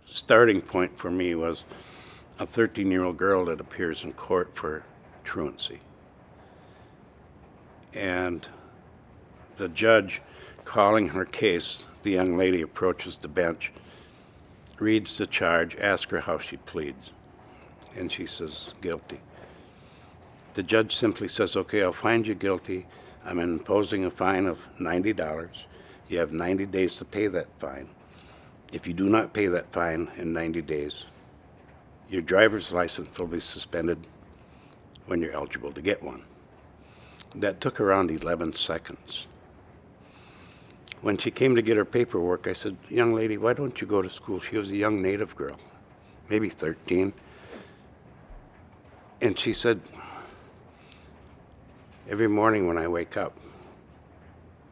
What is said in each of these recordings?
starting point for me was a 13-year-old girl that appears in court for truancy. And the judge calling her case, the young lady approaches the bench, reads the charge, asks her how she pleads, and she says, guilty. The judge simply says, okay, I'll find you guilty. I'm imposing a fine of $90. You have 90 days to pay that fine. If you do not pay that fine in 90 days, your driver's license will be suspended when you're eligible to get one. That took around 11 seconds. When she came to get her paperwork, I said, young lady, why don't you go to school? She was a young Native girl, maybe 13. And she said, every morning when I wake up,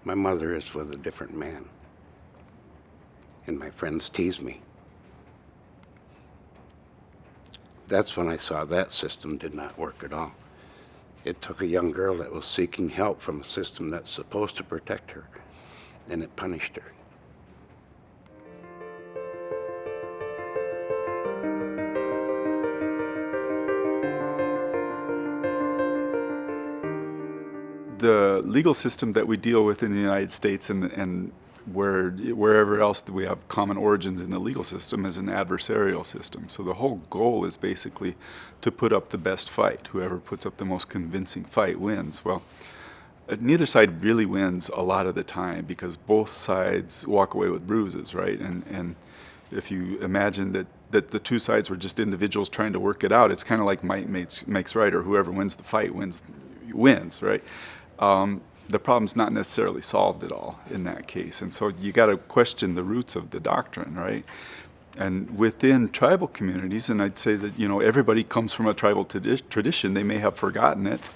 my mother is with a different man. And my friends tease me. That's when I saw that system did not work at all. It took a young girl that was seeking help from a system that's supposed to protect her, and it punished her. The legal system that we deal with in the United States and wherever else that we have common origins in the legal system is an adversarial system. So the whole goal is basically to put up the best fight. Whoever puts up the most convincing fight wins. Well, neither side really wins a lot of the time because both sides walk away with bruises, right? And if you imagine that the two sides were just individuals trying to work it out, it's kind of like might makes right, or whoever wins the fight wins, right? The problem's not necessarily solved at all in that case. And so you got to question the roots of the doctrine, right? And within tribal communities, and I'd say that, everybody comes from a tribal tradition. They may have forgotten it,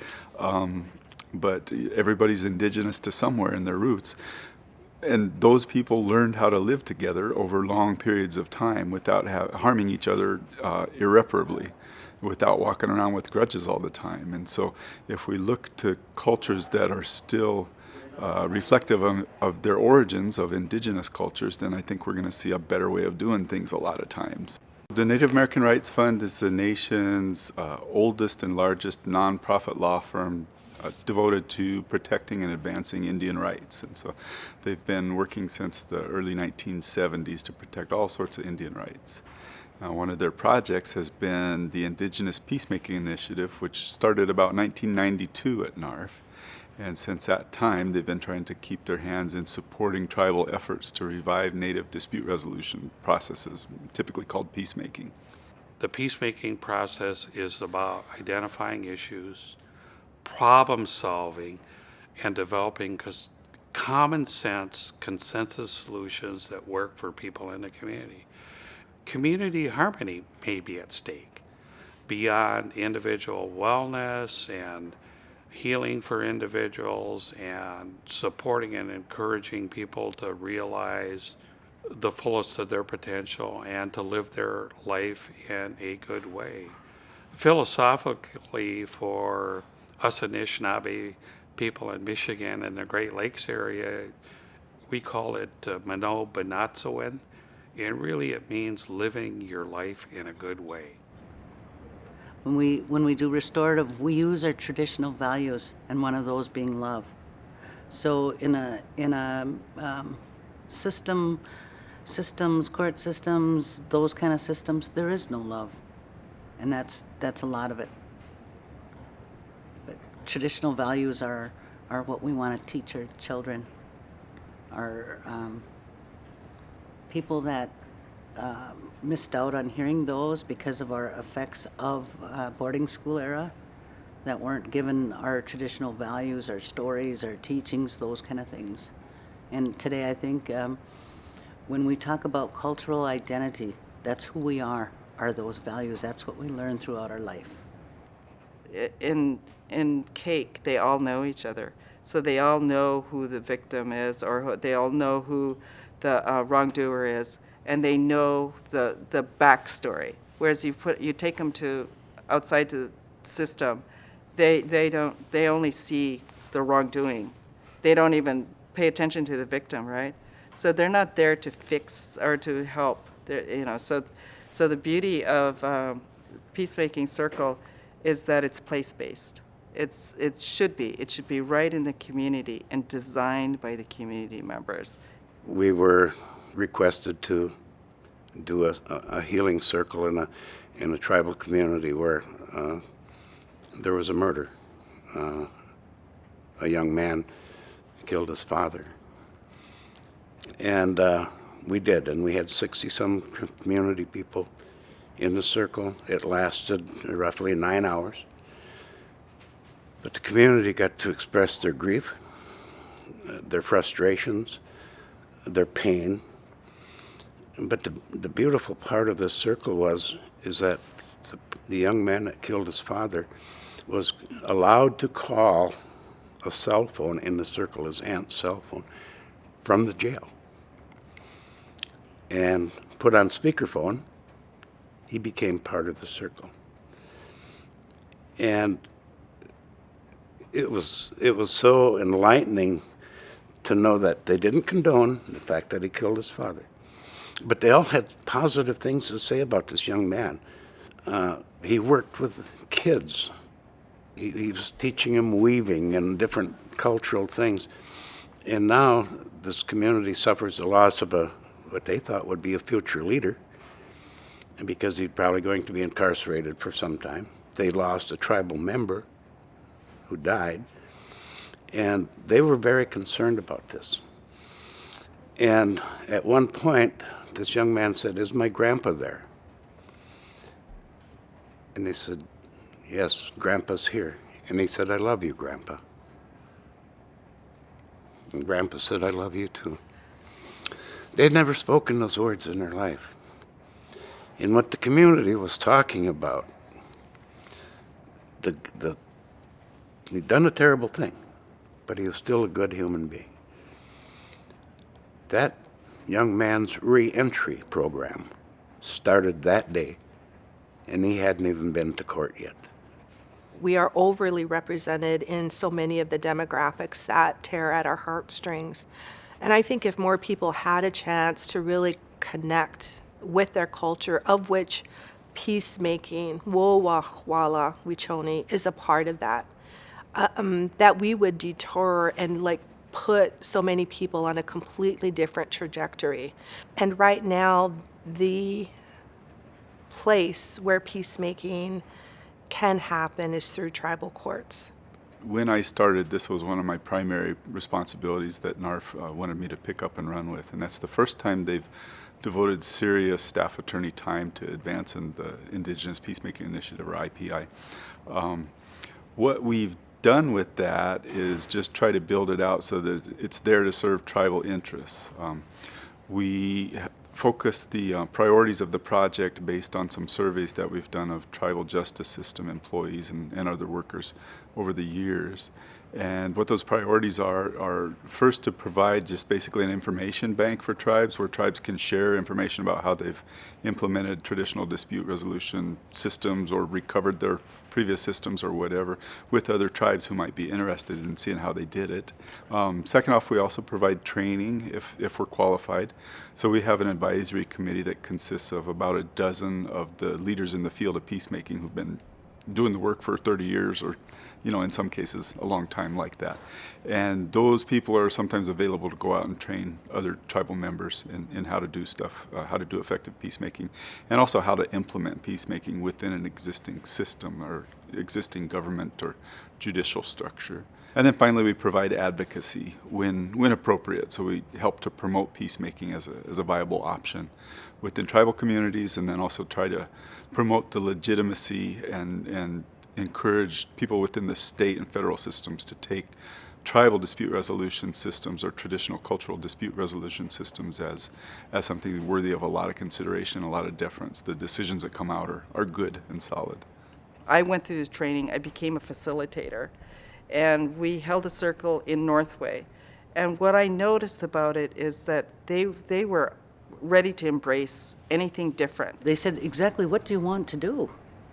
but everybody's indigenous to somewhere in their roots. And those people learned how to live together over long periods of time without harming each other irreparably, without walking around with grudges all the time. And so if we look to cultures that are still reflective of their origins, of indigenous cultures, then I think we're going to see a better way of doing things a lot of times. The Native American Rights Fund is the nation's oldest and largest nonprofit law firm devoted to protecting and advancing Indian rights. And so they've been working since the early 1970s to protect all sorts of Indian rights. One of their projects has been the Indigenous Peacemaking initiative, which started about 1992 at NARF. And since that time, they've been trying to keep their hands in supporting tribal efforts to revive Native dispute resolution processes, typically called peacemaking. The peacemaking process is about identifying issues, problem solving, and developing common sense consensus solutions that work for people in the community. Community harmony may be at stake beyond individual wellness and healing for individuals and supporting and encouraging people to realize the fullest of their potential and to live their life in a good way. Philosophically, for us Anishinaabe people in Michigan and the Great Lakes area, we call it Mano Benatsoen. And really it means living your life in a good way. When we do restorative, we use our traditional values, and one of those being love. So in a court systems, those kind of systems, there is no love, and that's a lot of it. But traditional values are what we want to teach our children. Our people that missed out on hearing those because of our effects of boarding school era, that weren't given our traditional values, our stories, our teachings, those kind of things. And today I think when we talk about cultural identity, that's who we are those values. That's what we learn throughout our life. In Cake, they all know each other. So they all know who the victim is, or they all know who the wrongdoer is, and they know the backstory. Whereas you take them to outside the system, they only see the wrongdoing. They don't even pay attention to the victim, right? So they're not there to fix or to help. So the beauty of Peacemaking Circle is that it's place-based. It should be right in the community and designed by the community members. We were requested to do a healing circle in a tribal community where there was a murder. A young man killed his father. And we did, and we had 60-some community people in the circle. It lasted roughly 9 hours. But the community got to express their grief, their frustrations, their pain. But the beautiful part of this circle is that the young man that killed his father was allowed to call a cell phone in the circle, his aunt's cell phone, from the jail. And put on speakerphone, he became part of the circle. And it was so enlightening to know that they didn't condone the fact that he killed his father. But they all had positive things to say about this young man. He worked with kids. He was teaching them weaving and different cultural things. And now this community suffers the loss of what they thought would be a future leader, and because he's probably going to be incarcerated for some time. They lost a tribal member who died, and they were very concerned about this. And at one point, this young man said, "Is my grandpa there?" And they said, "Yes, Grandpa's here." And he said, "I love you, Grandpa." And Grandpa said, "I love you too." They'd never spoken those words in their life. And what the community was talking about, he'd done a terrible thing, but he was still a good human being. That young man's re-entry program started that day, and he hadn't even been to court yet. We are overly represented in so many of the demographics that tear at our heartstrings. And I think if more people had a chance to really connect with their culture, of which peacemaking, Wowahwala Wichoni, is a part of that, that we would deter and put so many people on a completely different trajectory. And right now, the place where peacemaking can happen is through tribal courts. When I started, this was one of my primary responsibilities that NARF wanted me to pick up and run with, and that's the first time they've devoted serious staff attorney time to advance in the Indigenous Peacemaking Initiative, or IPI. What we've done with that is just try to build it out so that it's there to serve tribal interests. We focused the priorities of the project based on some surveys that we've done of tribal justice system employees and other workers over the years. And what those priorities are first to provide just basically an information bank for tribes where tribes can share information about how they've implemented traditional dispute resolution systems or recovered their previous systems or whatever with other tribes who might be interested in seeing how they did it. Second off, we also provide training if we're qualified. So we have an advisory committee that consists of about a dozen of the leaders in the field of peacemaking who've been doing the work for 30 years or, in some cases, a long time like that. And those people are sometimes available to go out and train other tribal members in how to do stuff, how to do effective peacemaking, and also how to implement peacemaking within an existing system or existing government or judicial structure. And then finally, we provide advocacy when appropriate. So we help to promote peacemaking as a viable option within tribal communities, and then also try to promote the legitimacy and encourage people within the state and federal systems to take tribal dispute resolution systems or traditional cultural dispute resolution systems as something worthy of a lot of consideration, a lot of deference. The decisions that come out are good and solid. I went through this training. I became a facilitator, and we held a circle in Northway. And what I noticed about it is that they were ready to embrace anything different. They said, "Exactly what do you want to do?"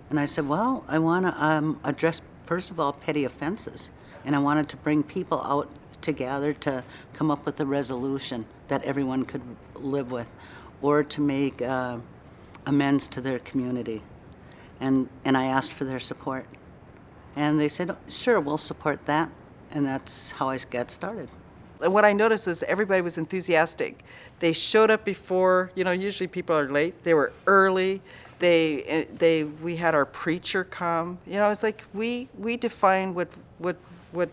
And I said, "Well, I want to address, first of all, petty offenses. And I wanted to bring people out together to come up with a resolution that everyone could live with. or to make amends to their community. And I asked for their support. And they said, sure, we'll support that. And that's how I got started. And what I noticed is everybody was enthusiastic. They showed up before, usually people are late. They were early. We had our preacher come. It's like we define what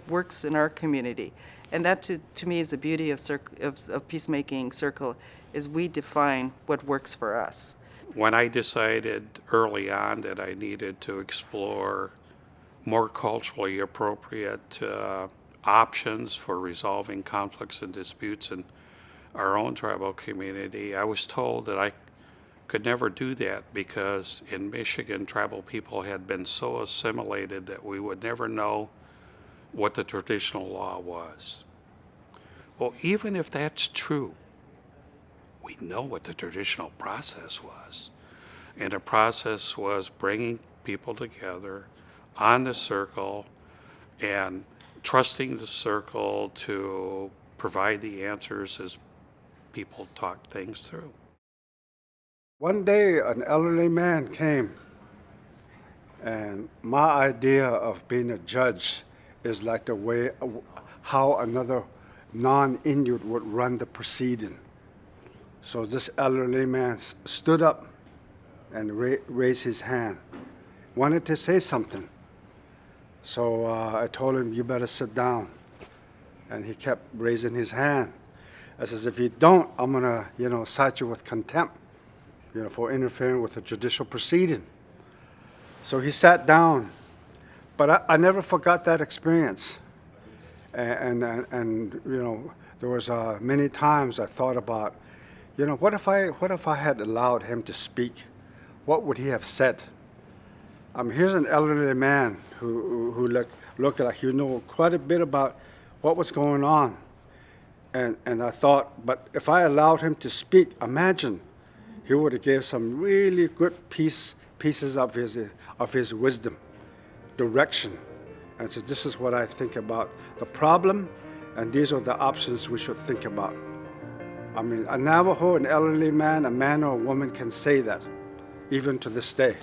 works in our community. And that to me is the beauty of Peacemaking Circle, is we define what works for us. When I decided early on that I needed to explore more culturally appropriate options for resolving conflicts and disputes in our own tribal community, I was told that I could never do that because in Michigan, tribal people had been so assimilated that we would never know what the traditional law was. Well, even if that's true, we know what the traditional process was. And the process was bringing people together on the circle and trusting the circle to provide the answers as people talk things through. One day, an elderly man came, and my idea of being a judge is like the way how another non-Inuit would run the proceeding. So this elderly man stood up and raised his hand, wanted to say something. So I told him, you better sit down. And he kept raising his hand. I says, if you don't, I'm gonna, cite you with contempt, for interfering with a judicial proceeding. So he sat down, but I never forgot that experience. And there was many times I thought about, what if I had allowed him to speak? What would he have said? Here's an elderly man who looked like he knew quite a bit about what was going on. And I thought, but if I allowed him to speak, imagine he would have gave some really good pieces of his wisdom, direction. And so this is what I think about the problem, and these are the options we should think about. A Navajo, an elderly man, a man or a woman can say that, even to this day.